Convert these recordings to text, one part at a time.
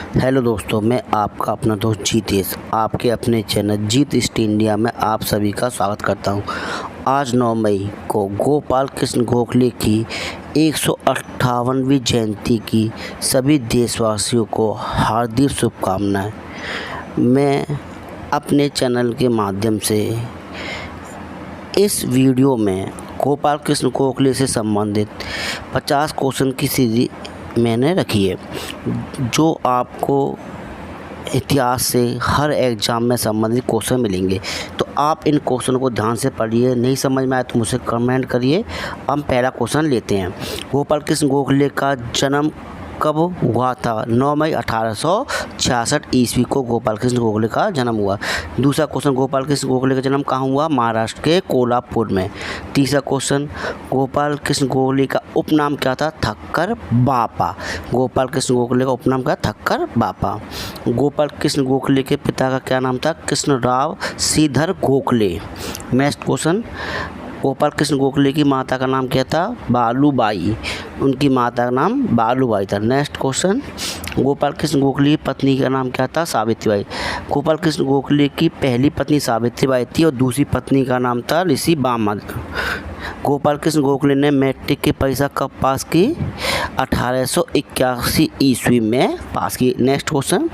Hello दोस्तों, मैं आपका अपना दोस्त जीतेश आपके अपने चैनल जीत ईस्ट इंडिया में आप सभी का स्वागत करता हूं। आज 9 मई को गोपाल कृष्ण गोखले की 158वीं जयंती की सभी देशवासियों को हार्दिक शुभकामनाएं। मैं अपने चैनल के माध्यम से इस वीडियो में गोपाल कृष्ण गोखले से संबंधित 50 क्वेश्चन की सीरीज मैंने रखी है, जो आपको इतिहास से हर एग्ज़ाम में संबंधित क्वेश्चन मिलेंगे। तो आप इन क्वेश्चन को ध्यान से पढ़िए, नहीं समझ में आए तो मुझसे कमेंट करिए। हम पहला क्वेश्चन लेते हैं। गोपाल कृष्ण गोखले का जन्म कब हुआ था? 9 मई 1866 ईस्वी को गोपाल कृष्ण गोखले का जन्म हुआ। दूसरा क्वेश्चन, गोपाल कृष्ण गोखले का जन्म कहाँ हुआ? महाराष्ट्र के कोल्हापुर में। तीसरा क्वेश्चन, गोपाल कृष्ण गोखले का उपनाम क्या था? ठक्कर बापा। गोपाल कृष्ण गोखले का उपनाम क्या? ठक्कर बापा। गोपाल कृष्ण गोखले के पिता का क्या नाम था? कृष्णराव श्रीधर गोखले। नेक्स्ट क्वेश्चन, गोपाल कृष्ण गोखले की माता का नाम क्या था? बालूबाई। उनकी माता का नाम बालूबाई था। नेक्स्ट क्वेश्चन, गोपाल कृष्ण गोखले की पत्नी का नाम क्या था? सावित्रीबाई। गोपाल कृष्ण गोखले की पहली पत्नी सावित्रीबाई थी और दूसरी पत्नी का नाम था ऋषि बामन। गोपाल कृष्ण गोखले ने मैट्रिक की परीक्षा कब पास की? 1881 ईस्वी में पास की। नेक्स्ट क्वेश्चन,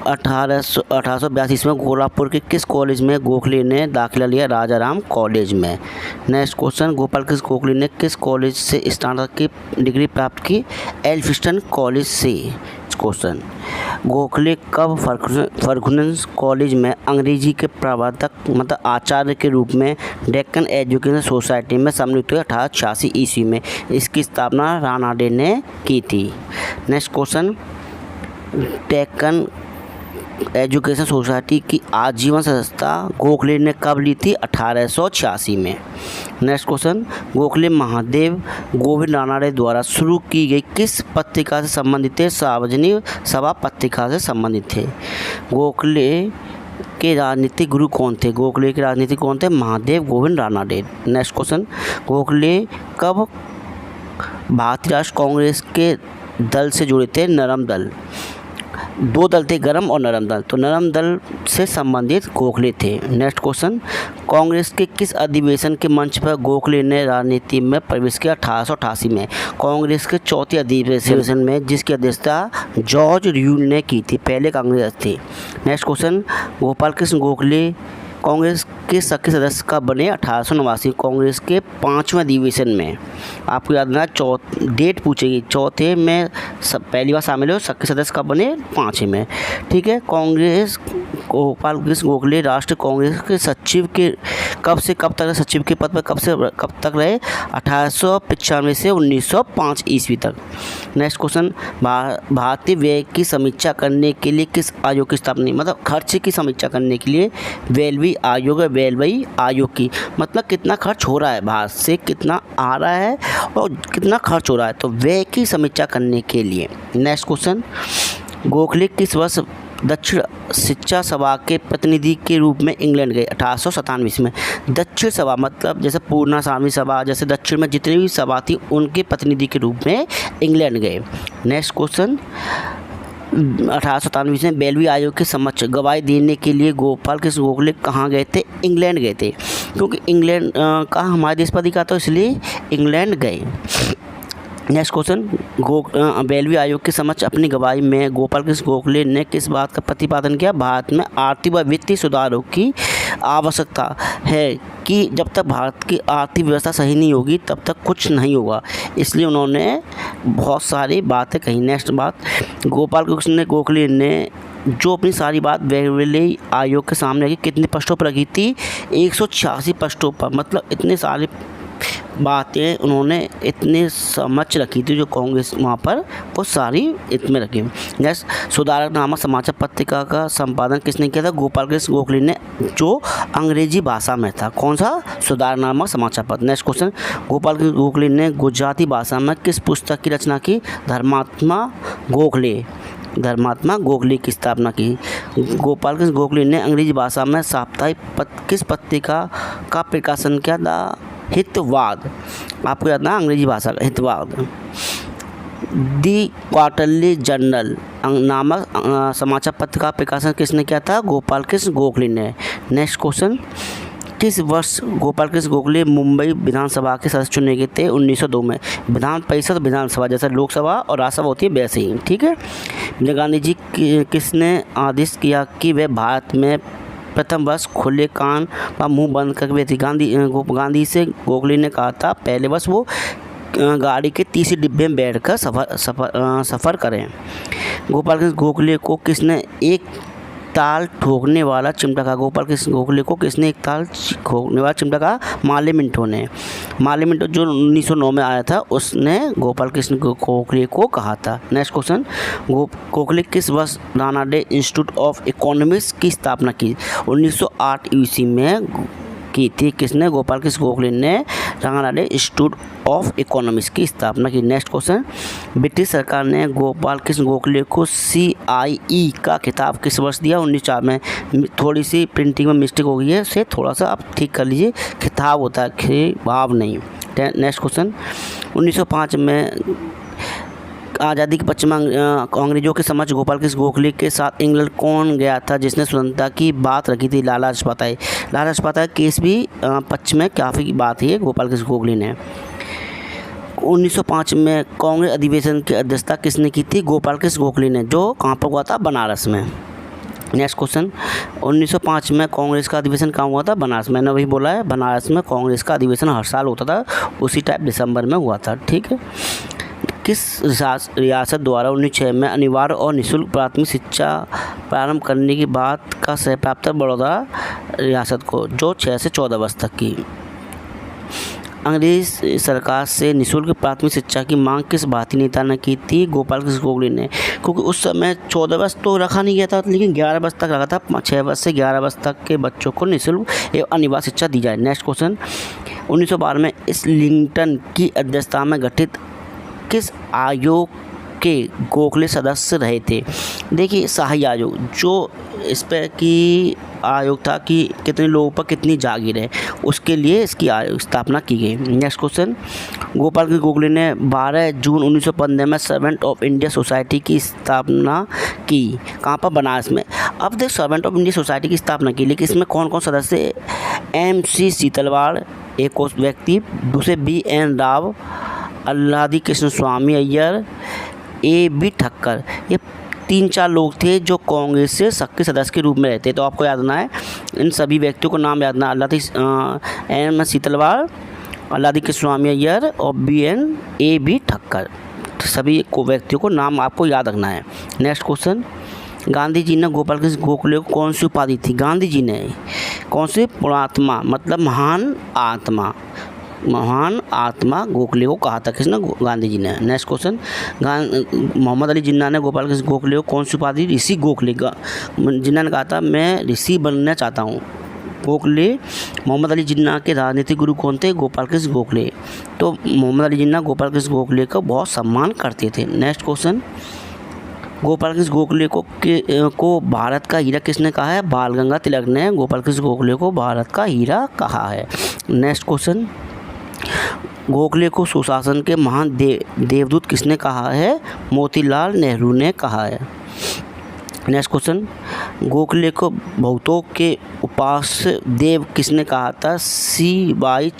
1882 में कोल्हापुर के किस कॉलेज में गोखले ने दाखिला लिया? राजाराम कॉलेज में। नेक्स्ट क्वेश्चन, गोपाल कृष्ण गोखले ने किस कॉलेज से स्नातक की डिग्री प्राप्त की? एल्फिस्टन कॉलेज से। क्वेश्चन, गोखले कब फर्गुसन कॉलेज में अंग्रेजी के प्रवर्तक मतलब आचार्य के रूप में डेक्कन एजुकेशन सोसाइटी में सम्मिलित हुए? 1886 ईस्वी में। इसकी स्थापना रानाडे ने की थी। Next question, Deccan education society की आजीवन सदस्यता गोखले ने कब ली थी? 1886 में। नेक्स्ट क्वेश्चन, गोखले महादेव गोविंद रानाडे द्वारा शुरू की गई किस पत्रिका से संबंधित थे? सार्वजनिक सभा पत्रिका से संबंधित थे। गोखले के राजनीतिक गुरु कौन थे? गोखले के राजनीतिक कौन थे? महादेव गोविंद रानाडे। नेक्स्ट क्वेश्चन, गोखले कब भारतीय राष्ट्रीय कांग्रेस के दल से जुड़े थे? नरम दल। 2 दल थे, गरम और नरम दल, तो नरम दल से संबंधित गोखले थे। नेक्स्ट क्वेश्चन, कांग्रेस के किस अधिवेशन के मंच पर गोखले ने राजनीति में प्रवेश किया? 1888 में। कांग्रेस के चौथे अधिवेशन में जिसकी अध्यक्षता जॉर्ज र्यूल ने की थी, पहले कांग्रेस थे। नेक्स्ट क्वेश्चन, गोपाल कृष्ण गोखले कांग्रेस के सक्रिय सदस्य कब बने? 1889। कांग्रेस के 5वें अधिवेशन में। आपको याद रखना, डेट पूछेगी, चौथे में पहली बार शामिल हो, सक्रिय सदस्य कब बने? 5वें में। ठीक है। कांग्रेस गोपाल कृष्ण गोखले राष्ट्रीय कांग्रेस के सचिव के कब से कब तक सचिव के पद पर कब से कब तक रहे? 1895 से 1905 ईस्वी तक। नेक्स्ट क्वेश्चन, भारतीय व्यय की समीक्षा करने के लिए किस आयोग की स्थापना? मतलब खर्च की समीक्षा करने के लिए वेलवी आयोग, वेलवी आयोग की, मतलब कितना खर्च हो रहा है, भारत से कितना आ रहा है और कितना खर्च हो रहा है, तो व्यय की समीक्षा करने के लिए। नेक्स्ट क्वेश्चन, गोखले किस वर्ष दक्षिण शिक्षा सभा के प्रतिनिधि के रूप में इंग्लैंड गए? 1897 में। दक्षिण सभा मतलब जैसे पूर्णा स्वामी सभा, जैसे दक्षिण में जितनी भी सभा थी उनके प्रतिनिधि के रूप में इंग्लैंड गए। नेक्स्ट क्वेश्चन, 1897 में बेलवी आयोग के समक्ष गवाही देने के लिए गोपाल कृष्ण गोखले कहाँ गए थे? इंग्लैंड गए थे, क्योंकि इंग्लैंड का हमारे देश पर अधिकार था, इसलिए इंग्लैंड गए। नेक्स्ट क्वेश्चन, बेलवी आयोग के समक्ष अपनी गवाही में गोपाल कृष्ण गोखले ने किस बात का प्रतिपादन किया? भारत में आर्थिक व वित्तीय सुधारों की आवश्यकता है कि जब तक भारत की आर्थिक व्यवस्था सही नहीं होगी तब तक कुछ नहीं होगा, इसलिए उन्होंने बहुत सारी बातें कही। नेक्स्ट बात, गोपाल कृष्ण गोखले ने जो अपनी सारी बात बेलवी आयोग के सामने रखी, कितने पृष्ठों पर रखी थी? 186 पृष्ठों पर, मतलब इतने सारे बातें उन्होंने इतने समझ रखी थी जो कांग्रेस वहाँ पर वो सारी इसमें रखी। नेक्स्ट, सुधारक नामक समाचार पत्रिका का संपादन किसने किया था? गोपाल कृष्ण गोखले ने, जो अंग्रेजी भाषा में था। कौन सा? सुधारक नामक समाचार पत्र। नेक्स्ट क्वेश्चन, गोपाल कृष्ण गोखले ने गुजराती भाषा में किस पुस्तक की रचना की? धर्मात्मा गोखले की स्थापना की। गोपाल कृष्ण गोखले ने अंग्रेजी भाषा में साप्ताहिक किस पत्रिका का प्रकाशन किया था? हितवाद। आपको याद ना, अंग्रेजी भाषा का हितवाद। दी क्वार्टरली जर्नल नामक समाचार पत्र का प्रकाशन किसने किया था? गोपाल कृष्ण गोखले ने। नेक्स्ट क्वेश्चन, किस वर्ष गोपाल कृष्ण गोखले मुंबई विधानसभा के सदस्य चुने गए थे? 1902 में। विधान परिषद, विधानसभा जैसे लोकसभा और राज्यसभा होती है वैसे ही, ठीक है। गांधी जी किसने आदेश किया कि वे भारत में प्रथम वर्ष खुले कान व मुंह बंद करके व्यक्ति? गांधी से गोखले ने कहा था पहले वर्ष वो गाड़ी के तीसरे डिब्बे में बैठकर सफ़र करें। गोपाल कृष्ण गोखले को किसने एक ताल ठोकने वाला चिमटा कहा? गोपाल कृष्ण गोखले को किसने एक ताल ठोकने वाला चिमटा कहा? माले मिंटो ने। माले मिंटो जो 1909 में आया था उसने गोपाल कृष्ण गोखले को कहा था। नेक्स्ट क्वेश्चन, गोखले किस वर्ष रानाडे इंस्टीट्यूट ऑफ इकोनॉमिक्स की स्थापना की? 1908 ईस्वी में की थी। किसने? गोपाल कृष्ण गोखले ने रानाडे इंस्टीट्यूट ऑफ इकोनॉमिक्स की स्थापना की। नेक्स्ट क्वेश्चन, ब्रिटिश सरकार ने गोपाल कृष्ण गोखले को CIE का खिताब किस वर्ष दिया? 1904 में। थोड़ी सी प्रिंटिंग में मिस्टेक हो गई है, उसे थोड़ा सा आप ठीक कर लीजिए, खिताब होता है, खिताब नहीं। नेक्स्ट क्वेश्चन, 1905 में आज़ादी के पश्चिम अंग्रेजों के समक्ष गोपाल कृष्ण गोखले के साथ इंग्लैंड कौन गया था जिसने स्वतंत्रता की बात रखी थी? लाला लाजपत राय। लाला लाजपत राय केस भी पश्चिम में काफ़ी बात है गोपाल कृष्ण गोखले ने। 1905 में कांग्रेस अधिवेशन की अध्यक्षता किसने की थी? गोपाल कृष्ण गोखले ने, जो कहाँ पर हुआ था? बनारस में। नेक्स्ट क्वेश्चन, 1905 में कांग्रेस का अधिवेशन कहाँ हुआ था? बनारस। मैंने वही बोला है, बनारस में कांग्रेस का अधिवेशन हर साल होता था, उसी टाइप दिसंबर में हुआ था, ठीक है। किस रियासत द्वारा 1906 में अनिवार्य और निःशुल्क प्राथमिक शिक्षा प्रारंभ करने की बात का श्रेय प्राप्त है? बड़ौदा रियासत को, जो 6 से 14 वर्ष तक की। अंग्रेज सरकार से निःशुल्क प्राथमिक शिक्षा की मांग किस भारतीय नेता ने की थी? गोपाल कृष्ण गोखले ने, क्योंकि उस समय 14 वर्ष तो रखा नहीं गया था, लेकिन 11 वर्ष तक रखा था। 6 वर्ष से 11 वर्ष तक के बच्चों को निःशुल्क एवं अनिवार्य शिक्षा दी जाए। नेक्स्ट क्वेश्चन, 1912 में इस्लिंगटन की अध्यक्षता में गठित किस आयोग के गोखले सदस्य रहे थे? देखिए, शाही आयोग, जो इस पर की आयोग था कि कितने लोगों पर कितनी जागीर है, उसके लिए इसकी स्थापना की गई। नेक्स्ट क्वेश्चन, गोपाल कृष्ण गोखले ने 12 जून 1915 में सर्वेंट ऑफ इंडिया सोसाइटी की स्थापना की। कहाँ पर? बनारस में। अब देख, सर्वेंट ऑफ इंडिया सोसाइटी की स्थापना की, लेकिन इसमें कौन कौन सदस्य? MC सीतलवाड़ एक व्यक्ति, दूसरे BN राव, अल्लादी कृष्ण स्वामी अय्यर, AB ठक्कर, ये 3-4 लोग थे जो कांग्रेस से सक्रिय सदस्य के रूप में रहते। तो आपको याद रखना है, इन सभी व्यक्तियों को नाम याद रखना, M सीतलवाड़, अल्लादी कृष्ण स्वामी अय्यर और AB ठक्कर, सभी व्यक्तियों को नाम आपको याद रखना है। नेक्स्ट क्वेश्चन, गांधी जी ने गोपाल कृष्ण गोखले को कौन सी उपाधि थी? गांधी जी ने कौन सी? पुणात्मा, मतलब महान आत्मा, महान आत्मा गोखले को कहा था। किसने? गांधी जी ने। नेक्स्ट क्वेश्चन, मोहम्मद अली जिन्ना ने गोपाल कृष्ण गोखले को कौन सी उपाधि? ऋषि गोखले। जिन्ना ने कहा था मैं ऋषि बनना चाहता हूँ। गोखले, मोहम्मद अली जिन्ना के राजनीतिक गुरु कौन थे? गोपाल कृष्ण गोखले। तो मोहम्मद अली जिन्ना गोपाल कृष्ण गोखले का बहुत सम्मान करते थे। नेक्स्ट क्वेश्चन, गोपाल कृष्ण गोखले को भारत का हीरा किसने कहा है? बाल गंगाधर तिलक ने गोपाल कृष्ण गोखले को भारत का हीरा कहा है। नेक्स्ट क्वेश्चन, गोखले को सुशासन के महान देवदूत किसने कहा है? मोतीलाल नेहरू ने कहा है। नेक्स्ट क्वेश्चन, गोखले को भक्तों के उपास्य देव किसने कहा था? C.Y.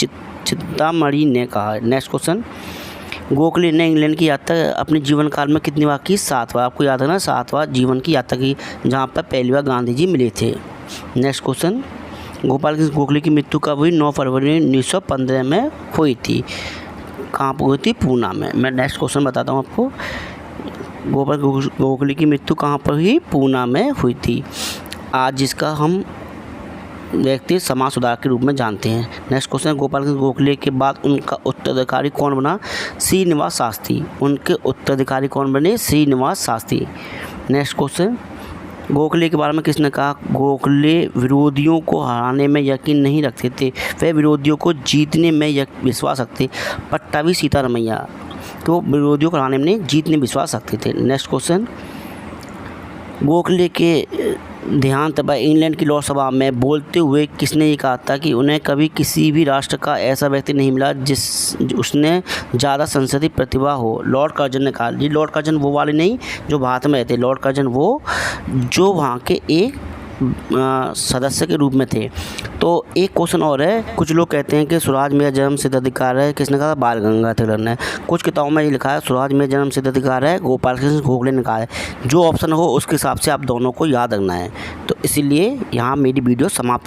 चिंतामणि ने कहा है। नेक्स्ट क्वेश्चन, गोखले ने इंग्लैंड की यात्रा अपने जीवन काल में कितनी बार की? 7 बार। आपको याद है ना, 7 बार जीवन की यात्रा की, जहाँ पर पहली बार गांधी जी मिले थे। नेक्स्ट क्वेश्चन, गोपाल कृष्ण गोखले की मृत्यु कब हुई? 9 फरवरी 1915 में हुई थी। कहाँ पर हुई थी? पूना में। मैं नेक्स्ट क्वेश्चन बताता हूँ आपको, गोपाल गोखले की मृत्यु कहाँ पर हुई? पूना में हुई थी। आज जिसका हम व्यक्ति समाज सुधारक के रूप में जानते हैं। नेक्स्ट क्वेश्चन, गोपाल कृष्ण गोखले के बाद उनका उत्तराधिकारी कौन बना? श्रीनिवास शास्त्री। उनके उत्तराधिकारी कौन बने? श्रीनिवास शास्त्री। नेक्स्ट क्वेश्चन, गोखले के बारे में किसने कहा? गोखले विरोधियों को हराने में यकीन नहीं रखते थे, वे विरोधियों को जीतने में विश्वास रखते। पट्टाभी सीतारमैया, तो विरोधियों को हराने में नहीं, जीतने में विश्वास रखते थे। नेक्स्ट क्वेश्चन, गोखले के देहांत पर इंग्लैंड की लोकसभा में बोलते हुए किसने ये कहा था कि उन्हें कभी किसी भी राष्ट्र का ऐसा व्यक्ति नहीं मिला उसने ज़्यादा संसदीय प्रतिभा हो? लॉर्ड कर्जन ने कहा। जी, लॉर्ड कर्जन वो वाले नहीं जो भारत में रहते, लॉर्ड कर्जन वो जो वहाँ के एक सदस्य के रूप में थे। तो एक क्वेश्चन और है, कुछ लोग कहते हैं कि स्वराज मेरा जन्म सिद्ध अधिकार है, किसने कहा? बाल गंगाधर ने। कुछ किताबों में ये लिखा है स्वराज मेरा जन्म सिद्ध अधिकार है, गोपाल कृष्ण गोखले ने कहा है। जो ऑप्शन हो उसके हिसाब से आप दोनों को याद रखना है। तो इसीलिए यहाँ मेरी वीडियो समाप्त होती है।